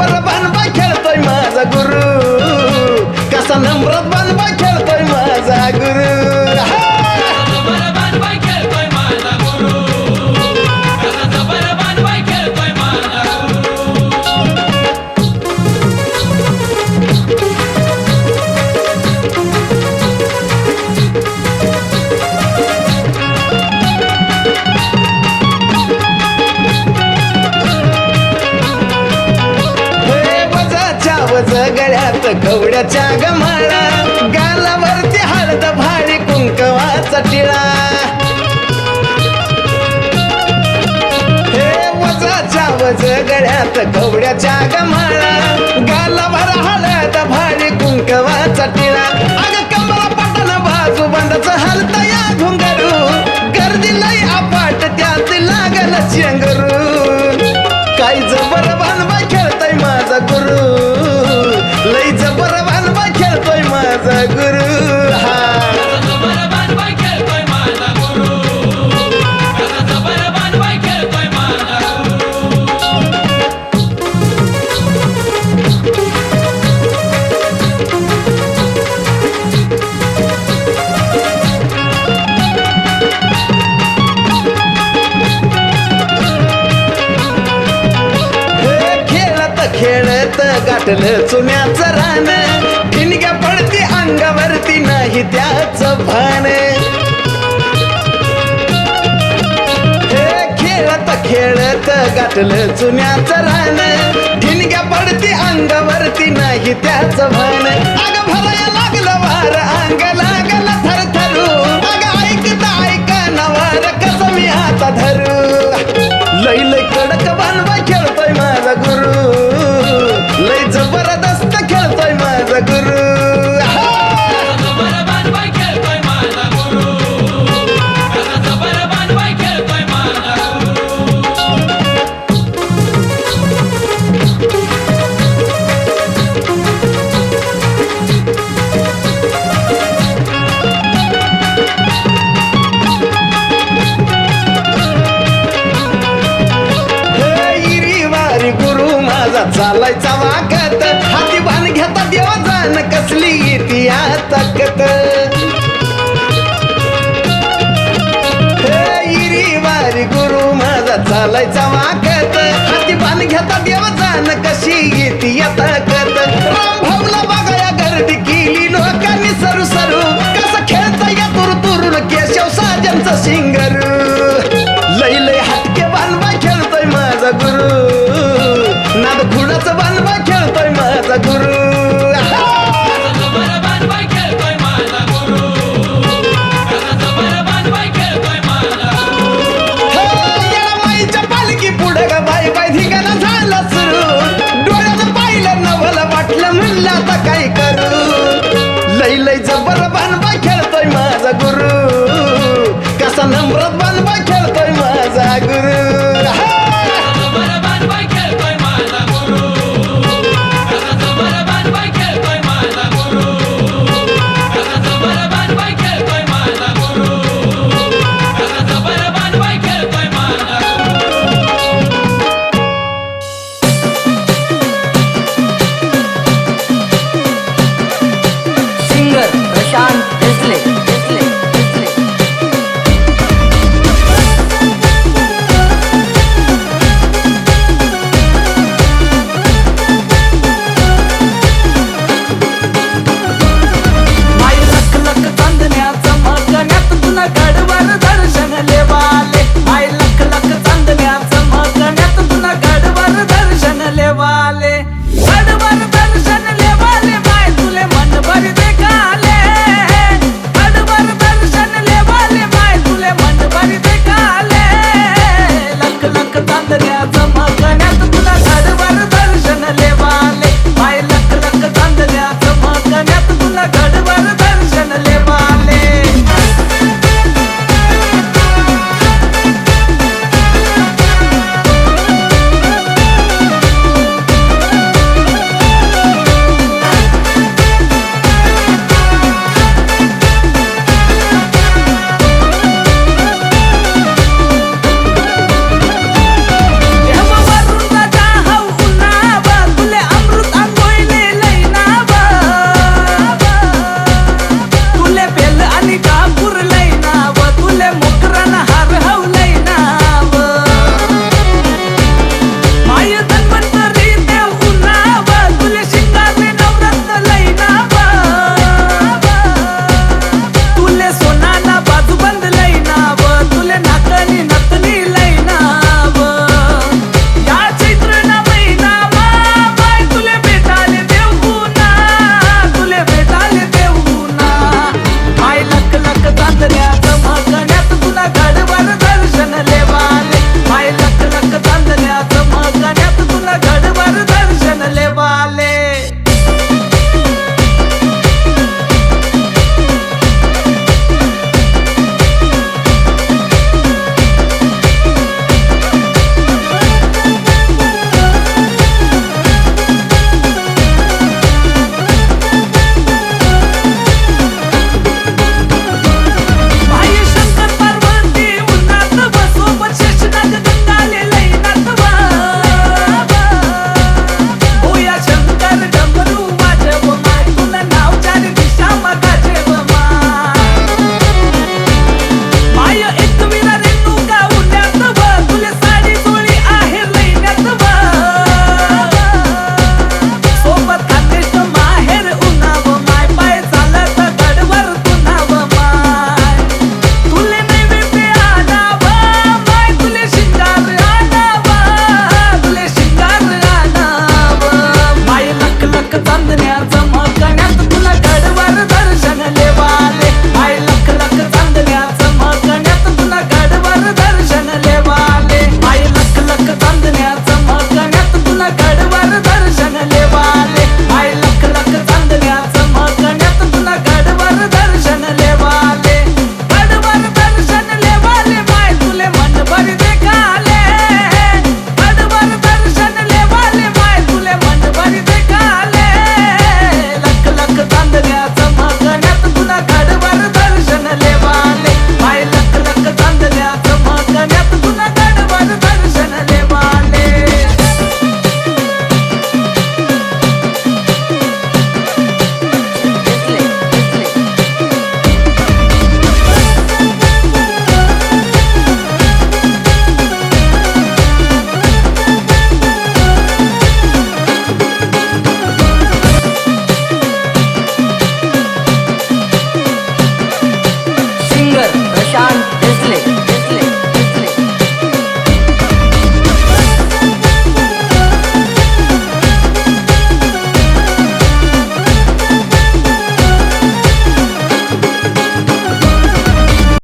जबर बांधबा खेळतोय माझा गुरु कसा नम्रत बांधबा खेळतोय माझा गुरु गळ्यात कवड्याच्या गमाळा गालावरती हळद भारी कुंकवाचा टिळा हे वजाच्या वज गळ्यात कवड्याच्या गमाळा गालावर हळद भारी कुंकवाचा टिळा अग कमळा पटन बाजू बंदच हलता या घुंगरू गर्दी लई अपाट त्यात लागल चेंगरू काय जबर बांधबा खेळतोय माझा गुरु लई जबर बांधबा खेळतोय माझा गुरु खेळत गाठलं चुन्याचं रान ठिणग्या पडती अंगावरती नाही त्याचं भान हे खेळत खेळत गाठलं चुन्याचं रान ठिणग्या पडती अंगावरती नाही त्याचं भान अग भराया लागलं वार अंग लागलं थरथरू अग ऐक नवार कसं मी हाता धरू लई लई कडक बांधबा खेळतोय माझा गुरु लई जबरदस्त खेळतोय माझा गुरु चालायचा वागत हाती बाण घेता देवा जाण कसली येते या ताकद इरी वारी गुरु माझा चालायचा वागत हाती बाण घेता देवा जाण कशी येते या ताकद राम भाऊला बघाया गर्दी केली लोकांनी सरू सरू कसं खेळता या तुरुतुरून केशव साजनचा सिंगरू लई लई हटके बांधबा खेळतोय माझा गुरु नाद खुडाचं बांधबा खेळतोय माझा गुरु